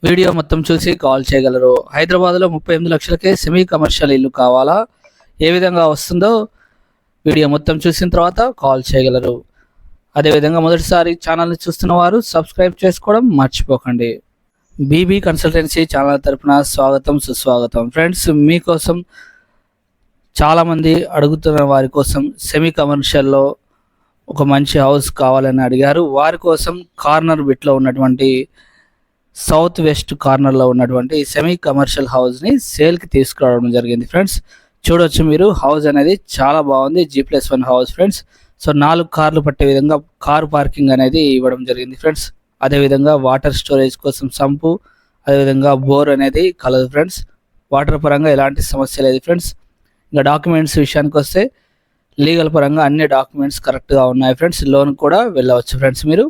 Video మొత్తం చూసి call చేయగలరు. హైదరాబాద్లో 38 లక్షలకే సెమీ కమర్షియల్ ఇల్లు కావాలా? ఏ విధంగా వస్తుందో వీడియో మొత్తం చూసిన తర్వాత కాల్ చేయగలరు. అదేవిధంగా మొదటిసారి ఛానల్ని చూస్తున్న వారు సబ్స్క్రైబ్ చేసుకోవడం మర్చిపోకండి. బీబీ కన్సల్టెన్సీ ఛానల్ తరపున స్వాగతం, సుస్వాగతం. ఫ్రెండ్స్, మీకోసం చాలామంది అడుగుతున్న వారి కోసం సెమీ కమర్షియల్లో ఒక మంచి హౌస్ కావాలని అడిగారు. వారి కోసం కార్నర్ బిట్లో ఉన్నటువంటి సౌత్ వెస్ట్ కార్నర్లో ఉన్నటువంటి సెమీ కమర్షియల్ హౌస్ని సేల్కి తీసుకురావడం జరిగింది. ఫ్రెండ్స్, చూడొచ్చు మీరు, హౌస్ అనేది చాలా బాగుంది. G+1 house friends. సో 4 కార్లు పట్టే విధంగా కారు పార్కింగ్ అనేది ఇవ్వడం జరిగింది ఫ్రెండ్స్. అదేవిధంగా వాటర్ స్టోరేజ్ కోసం సంపు, అదేవిధంగా బోర్ అనేది కలదు ఫ్రెండ్స్. వాటర్ పరంగా ఎలాంటి సమస్య లేదు ఫ్రెండ్స్. ఇంకా డాక్యుమెంట్స్ విషయానికి వస్తే లీగల్ పరంగా అన్ని డాక్యుమెంట్స్ కరెక్ట్గా ఉన్నాయి ఫ్రెండ్స్. లోన్ కూడా వెళ్ళవచ్చు ఫ్రెండ్స్. మీరు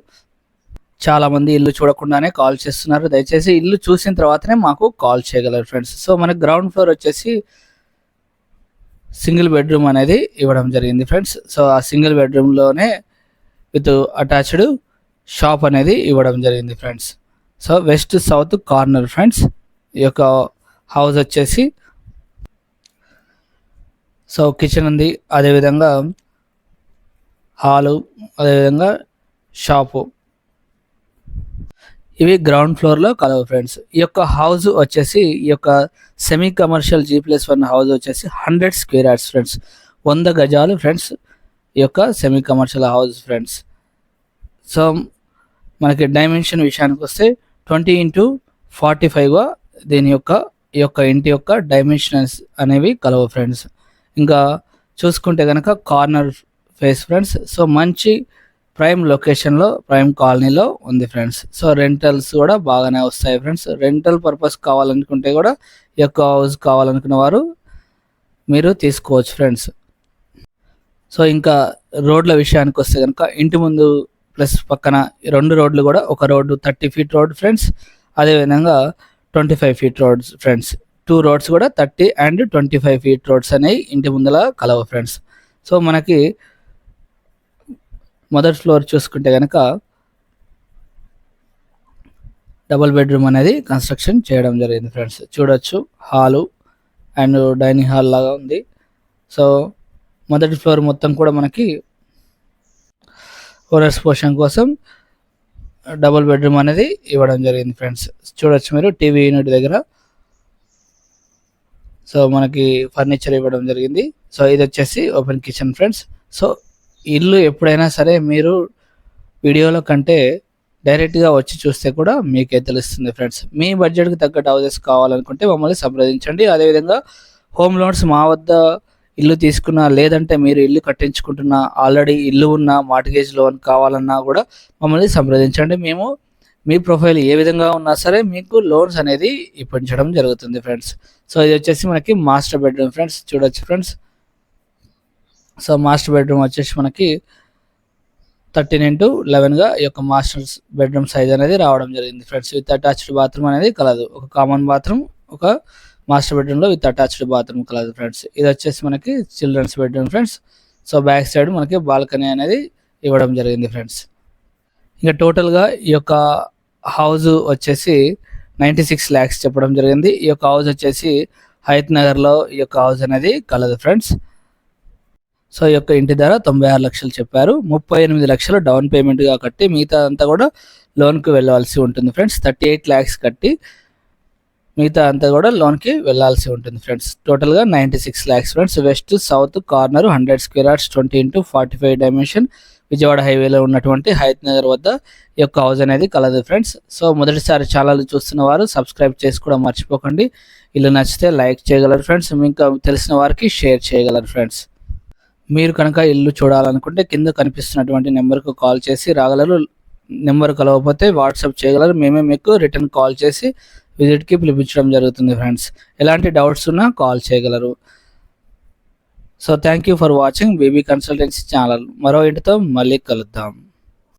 చాలామంది ఇల్లు చూడకుండానే కాల్ చేస్తున్నారు. దయచేసి ఇల్లు చూసిన తర్వాతనే మాకు కాల్ చేయగలరు ఫ్రెండ్స్. సో మనకి గ్రౌండ్ ఫ్లోర్ వచ్చేసి సింగిల్ బెడ్రూమ్ అనేది ఇవ్వడం జరిగింది ఫ్రెండ్స్. సో ఆ సింగిల్ బెడ్రూమ్లోనే విత్ అటాచ్డ్ షాప్ అనేది ఇవ్వడం జరిగింది friends. So west south corner friends. ఈ యొక్క హౌస్ వచ్చేసి సో కిచెన్ ఉంది, అదేవిధంగా హాలు, అదేవిధంగా షాపు, ఇవి గ్రౌండ్ ఫ్లోర్లో కలవు ఫ్రెండ్స్. ఈ యొక్క హౌస్ వచ్చేసి ఈ యొక్క సెమీ కమర్షియల్ G+1 హౌస్ వచ్చేసి 100 స్క్వేర్ యార్డ్స్ ఫ్రెండ్స్. 100 గజాలు ఫ్రెండ్స్ ఈ యొక్క semi commercial house friends. So మనకి డైమెన్షన్ విషయానికి వస్తే 20x45గా దీని యొక్క ఈ యొక్క ఇంటి యొక్క డైమెన్షన్స్ అనేవి కలవు ఫ్రెండ్స్. ఇంకా చూసుకుంటే కనుక కార్నర్ ఫేస్ ఫ్రెండ్స్. సో మంచి ప్రైమ్ లొకేషన్లో, ప్రైమ్ కాలనీలో ఉంది ఫ్రెండ్స్. సో రెంటల్స్ కూడా బాగానే వస్తాయి ఫ్రెండ్స్. రెంటల్ పర్పస్ కావాలనుకుంటే కూడా ఈ యొక్క హౌస్ కావాలనుకున్న వారు మీరు తీసుకోవచ్చు ఫ్రెండ్స్. సో ఇంకా రోడ్ల విషయానికి వస్తే కనుక ఇంటి ముందు ప్లస్ పక్కన 2 రోడ్లు కూడా, ఒక రోడ్డు 30 ఫీట్ రోడ్ ఫ్రెండ్స్, అదేవిధంగా 25 ఫీట్ రోడ్స్ ఫ్రెండ్స్. 2 రోడ్స్ కూడా 30 అండ్ 25 ఫీట్ రోడ్స్ అనేవి ఇంటి ముందల కలవు ఫ్రెండ్స్. సో మనకి మొదటి ఫ్లోర్ చూసుకుంటే కనుక డబుల్ బెడ్రూమ్ అనేది కన్స్ట్రక్షన్ చేయడం జరిగింది ఫ్రెండ్స్. చూడొచ్చు, హాలు అండ్ డైనింగ్ హాల్ లాగా ఉంది. సో మొదటి ఫ్లోర్ మొత్తం కూడా మనకి ఓనర్స్ పోర్షన్ కోసం డబుల్ బెడ్రూమ్ అనేది ఇవ్వడం జరిగింది ఫ్రెండ్స్. చూడొచ్చు మీరు, టీవీ యూనిట్ దగ్గర సో మనకి ఫర్నిచర్ ఇవ్వడం జరిగింది. సో ఇది వచ్చేసి ఓపెన్ కిచెన్ ఫ్రెండ్స్. సో ఇల్లు ఎప్పుడైనా సరే మీరు వీడియోలో కంటే డైరెక్ట్గా వచ్చి చూస్తే కూడా మీకే తెలుస్తుంది ఫ్రెండ్స్. మీ బడ్జెట్కి తగ్గట్టు హౌసెస్ కావాలనుకుంటే మమ్మల్ని సంప్రదించండి. అదేవిధంగా హోమ్ లోన్స్ మా వద్ద ఇల్లు తీసుకున్నా, లేదంటే మీరు ఇల్లు కట్టించుకుంటున్నా, ఆల్రెడీ ఇల్లు ఉన్న మార్ట్గేజ్ లోన్ కావాలన్నా కూడా మమ్మల్ని సంప్రదించండి. మేము మీ ప్రొఫైల్ ఏ విధంగా ఉన్నా సరే మీకు లోన్స్ అనేది ఇప్పించడం జరుగుతుంది ఫ్రెండ్స్. సో ఇది వచ్చేసి మనకి మాస్టర్ బెడ్రూమ్ ఫ్రెండ్స్. చూడొచ్చు ఫ్రెండ్స్. సో మాస్టర్ బెడ్రూమ్ వచ్చేసి మనకి 13x11గా ఈ యొక్క మాస్టర్స్ బెడ్రూమ్ సైజ్ అనేది రావడం జరిగింది ఫ్రెండ్స్. విత్ అటాచ్డ్ బాత్రూమ్ అనేది కలదు. ఒక కామన్ బాత్రూమ్, ఒక మాస్టర్ బెడ్రూమ్లో విత్ అటాచ్డ్ బాత్రూమ్ కలదు ఫ్రెండ్స్. ఇది వచ్చేసి మనకి children's bedroom friends. So back side మనకి బాల్కనీ అనేది ఇవ్వడం జరిగింది ఫ్రెండ్స్. ఇంకా టోటల్గా ఈ యొక్క హౌస్ వచ్చేసి 96 lakhs చెప్పడం జరిగింది. ఈ యొక్క హౌస్ వచ్చేసి హయత్ నగర్లో ఈ యొక్క హౌస్ అనేది కలదు ఫ్రెండ్స్. సో ఈ యొక్క ఇంటి ధర 96 లక్షలు చెప్పారు. 38 లక్షలు డౌన్ పేమెంట్గా కట్టి మిగతా అంతా కూడా లోన్కి వెళ్ళవలసి ఉంటుంది ఫ్రెండ్స్. 38 lakhs కట్టి మిగతా అంతా కూడా లోన్కి వెళ్ళాల్సి ఉంటుంది ఫ్రెండ్స్. టోటల్గా 96 lakhs friends. West south corner 100 square yards 20x45 dimension, Vijayawada హైవేలో ఉన్నటువంటి హయత్ నగర్ వద్ద ఈ యొక్క హౌస్ అనేది కలదు ఫ్రెండ్స్. సో మొదటిసారి ఛానల్ చూస్తున్న వారు సబ్స్క్రైబ్ చేసుకోవడం మర్చిపోకండి. ఇల్లు నచ్చితే లైక్ చేయగలరు ఫ్రెండ్స్. ఇంకా తెలిసిన వారికి షేర్ చేయగలరు ఫ్రెండ్స్. మీరు కనుక ఇల్లు చూడాలనుకుంటే కింద కనిపిస్తున్నటువంటి నెంబర్కు కాల్ చేసి రాగలరు. నెంబర్ కలవకపోతే వాట్సాప్ చేయగలరు. మేమే మీకు రిటర్న్ కాల్ చేసి విజిట్కి పిలిపించడం జరుగుతుంది ఫ్రెండ్స్. ఎలాంటి డౌట్స్ ఉన్నా కాల్ చేయగలరు. So thank you for watching BB consultancy channel. మరో ఇంటితో మళ్ళీ కలుద్దాం.